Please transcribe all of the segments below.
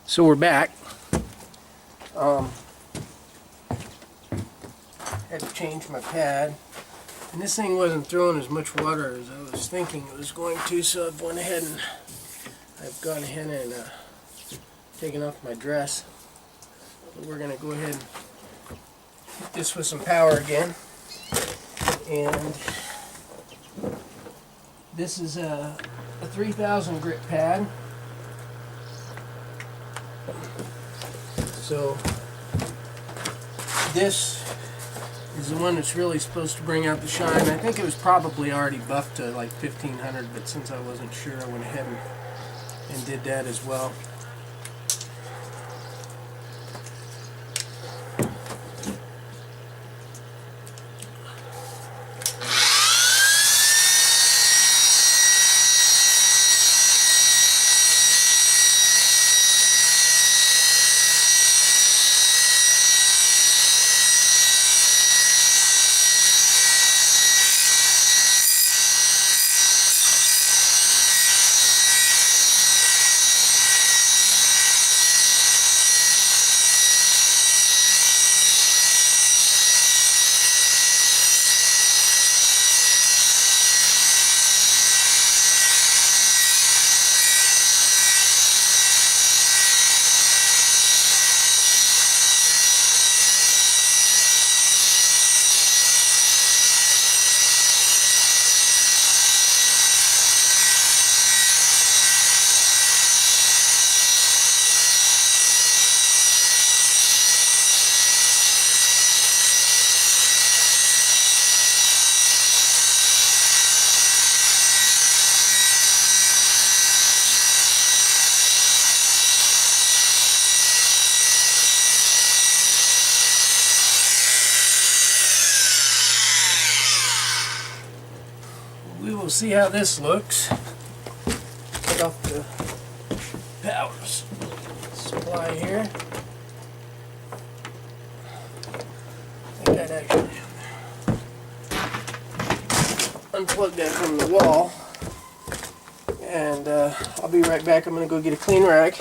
So we're back. Had to change my pad. And this thing wasn't throwing as much water as I was thinking it was going to, so I've gone ahead and taken off my dress. But we're going to go ahead and hit this with some power again. And this is a 3000 grit pad. So this is the one that's really supposed to bring out the shine. I think it was probably already buffed to like 1500, but since I wasn't sure, I went ahead and did that as well. We will see how this looks. Take off the power supply here. I think I'd actually unplug that from the wall. And I'll be right back. I'm going to go get a clean rag.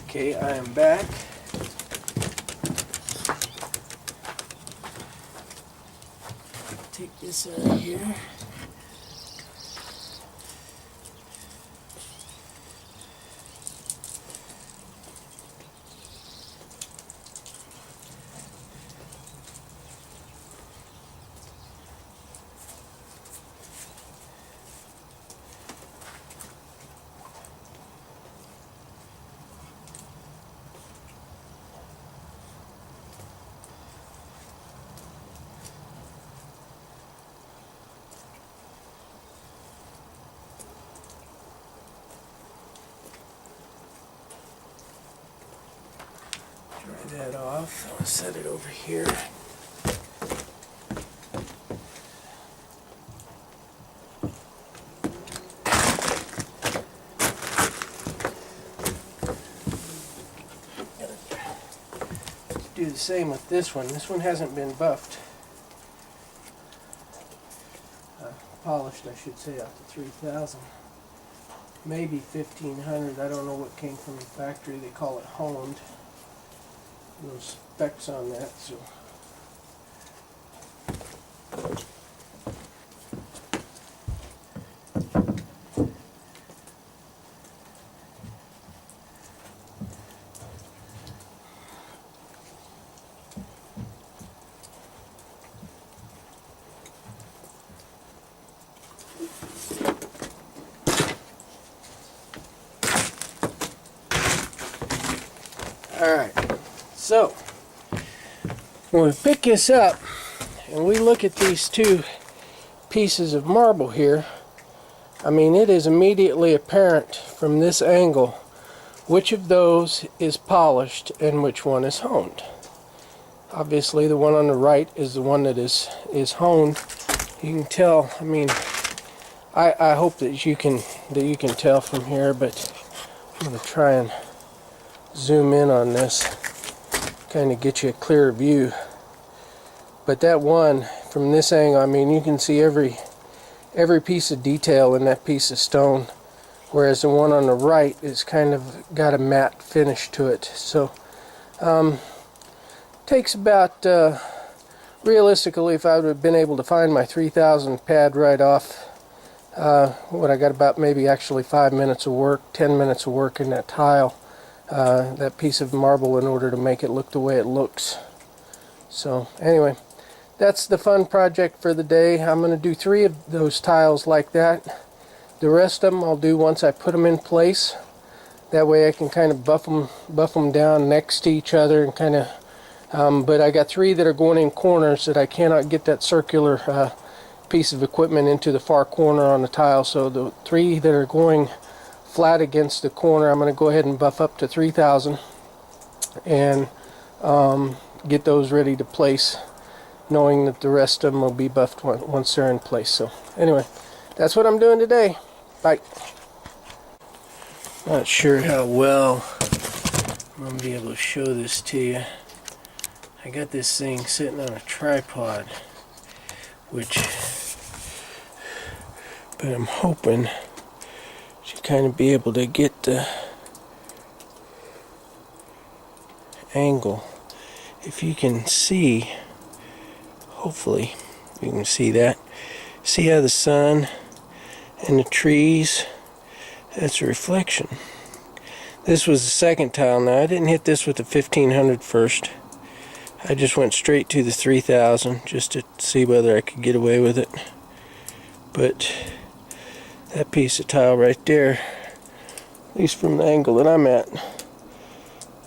Okay, I am back. Take this out of here. Dry that off. I'll set it over here. Do the same with this one. This one hasn't been buffed. Polished, I should say, out to 3000. Maybe 1500. I don't know what came from the factory. They call it honed. Those specs on that, so alright. So when we pick this up and we look at these two pieces of marble here, I mean, it is immediately apparent from this angle which of those is polished and which one is honed. Obviously the one on the right is the one that is honed. You can tell. I mean, I hope that you can tell from here, but I'm going to try and zoom in on this, kind of get you a clearer view. But that one from this angle, I mean, you can see every piece of detail in that piece of stone, whereas the one on the right is kind of got a matte finish to it. So takes about realistically, if I would have been able to find my 3000 pad right off, what I got about maybe actually 5 minutes of work, 10 minutes of work in that tile, that piece of marble, in order to make it look the way it looks. So anyway, that's the fun project for the day. I'm going to do 3 of those tiles like that. The rest of them I'll do once I put them in place. That way I can kind of buff them down next to each other and kind of. But I got 3 that are going in corners that I cannot get that circular piece of equipment into the far corner on the tile. So the 3 that are going flat against the corner, I'm going to go ahead and buff up to 3000 and get those ready to place, knowing that the rest of them will be buffed once they're in place. So anyway, that's what I'm doing today. Bye. Not sure how well I'm going to be able to show this to you. I got this thing sitting on a tripod, but I'm hoping to kind of be able to get the angle. If you can see, hopefully you can see that. See how the sun and the trees, that's a reflection. This was the second tile. Now I didn't hit this with the 1500 first. I just went straight to the 3000 just to see whether I could get away with it. But that piece of tile right there, at least from the angle that I'm at,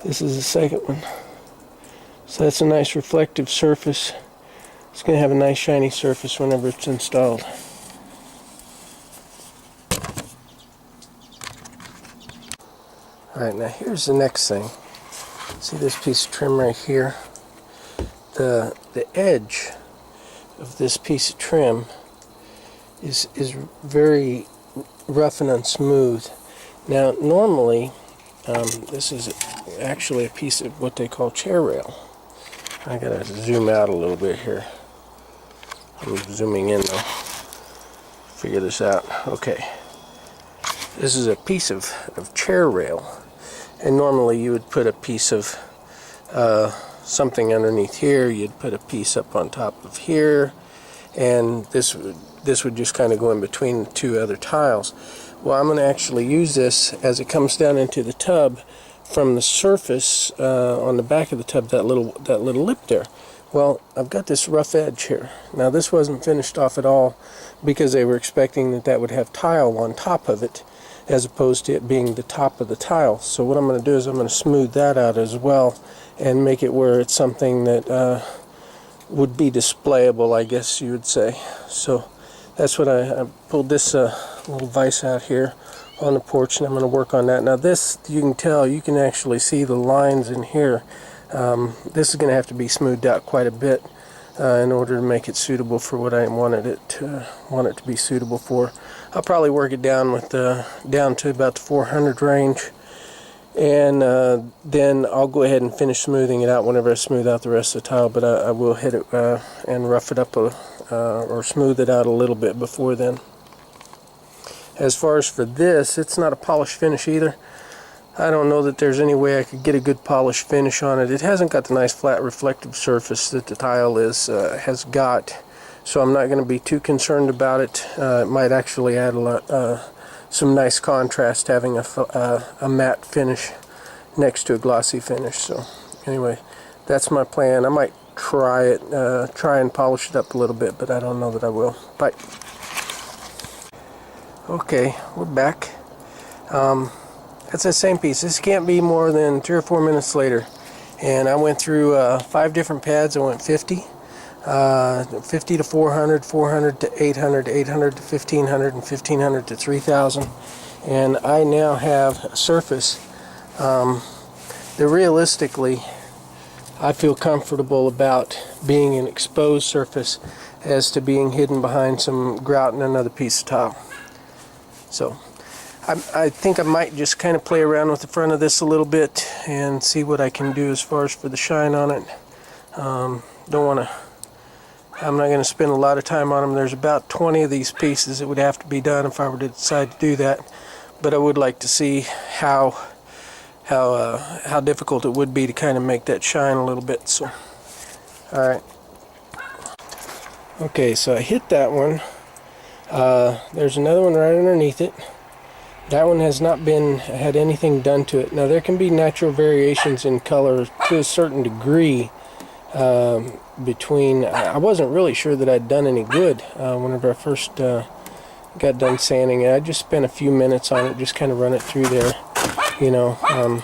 this is the second one. So that's a nice reflective surface. It's going to have a nice shiny surface whenever it's installed. Alright, now here's the next thing. See this piece of trim right here? The edge of this piece of trim is very rough and unsmooth. Now normally this is actually a piece of what they call chair rail. I gotta zoom out a little bit here. I'm zooming in though. Figure this out. Okay. This is a piece of chair rail, and normally you would put a piece of something underneath here. You'd put a piece up on top of here, and this would just kind of go in between the 2 other tiles. Well, I'm going to actually use this as it comes down into the tub from the surface on the back of the tub, that little lip there. Well, I've got this rough edge here. Now this wasn't finished off at all because they were expecting that would have tile on top of it, as opposed to it being the top of the tile. So what I'm going to do is I'm going to smooth that out as well and make it where it's something that would be displayable, I guess you would say. So that's what I pulled this little vise out here on the porch, and I'm going to work on that. Now this, you can tell, you can actually see the lines in here. This is going to have to be smoothed out quite a bit in order to make it suitable for what I want it to be suitable for. I'll probably work it down down to about the 400 range, and then I'll go ahead and finish smoothing it out whenever I smooth out the rest of the tile. But I will hit it and rough it up or smooth it out a little bit before then. As far as for this, it's not a polished finish either. I don't know that there's any way I could get a good polished finish on it. It hasn't got the nice flat reflective surface that the tile has got, so I'm not going to be too concerned about it. It might actually add some nice contrast having a matte finish next to a glossy finish. So anyway, that's my plan. I might try and polish it up a little bit, but I don't know that I will. Bye. Okay, we're back. That's that same piece. This can't be more than 3 or 4 minutes later. And I went through 5 different pads. I went 50. 50 to 400, 400 to 800, 800 to 1500, and 1500 to 3000. And I now have a surface that realistically I feel comfortable about being an exposed surface as to being hidden behind some grout and another piece of tile. So I think I might just kind of play around with the front of this a little bit and see what I can do as far as for the shine on it. I'm not going to spend a lot of time on them. There's about 20 of these pieces that would have to be done if I were to decide to do that. But I would like to see how difficult it would be to kind of make that shine a little bit. So, all right. Okay, so I hit that one. There's another one right underneath it. That one has not had anything done to it. Now there can be natural variations in color to a certain degree between. I wasn't really sure that I'd done any good whenever I first got done sanding it. I just spent a few minutes on it, just kind of run it through there. You know,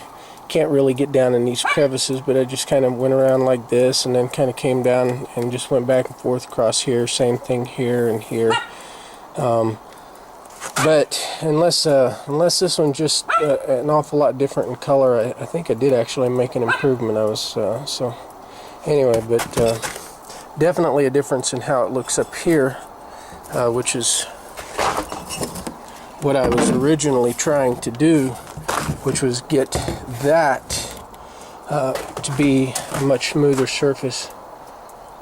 can't really get down in these crevices, but I just kind of went around like this and then kind of came down and just went back and forth across here. Same thing here and here. But unless this one's just an awful lot different in color, I think I did actually make an improvement. So anyway, but definitely a difference in how it looks up here, which is what I was originally trying to do, which was get that to be a much smoother surface.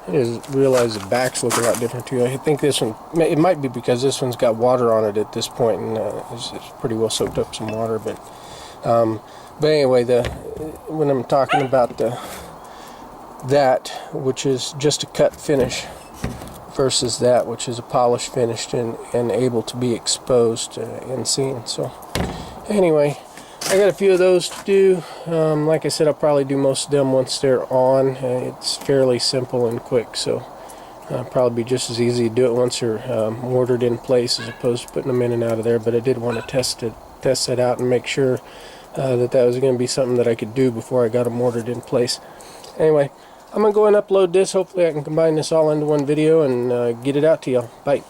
I just realized the backs look a lot different too. I think this one, it might be because this one's got water on it at this point, and it's pretty well soaked up some water. But anyway, when I'm talking about that, which is just a cut finish, versus that, which is a polished finish and able to be exposed and seen. So anyway, I got a few of those to do. Like I said, I'll probably do most of them once they're on. It's fairly simple and quick, so probably be just as easy to do it once they're mortared in place as opposed to putting them in and out of there. But I did want to test it out and make sure that was going to be something that I could do before I got them mortared in place. Anyway, I'm going to go and upload this. Hopefully I can combine this all into one video and get it out to y'all. Bye.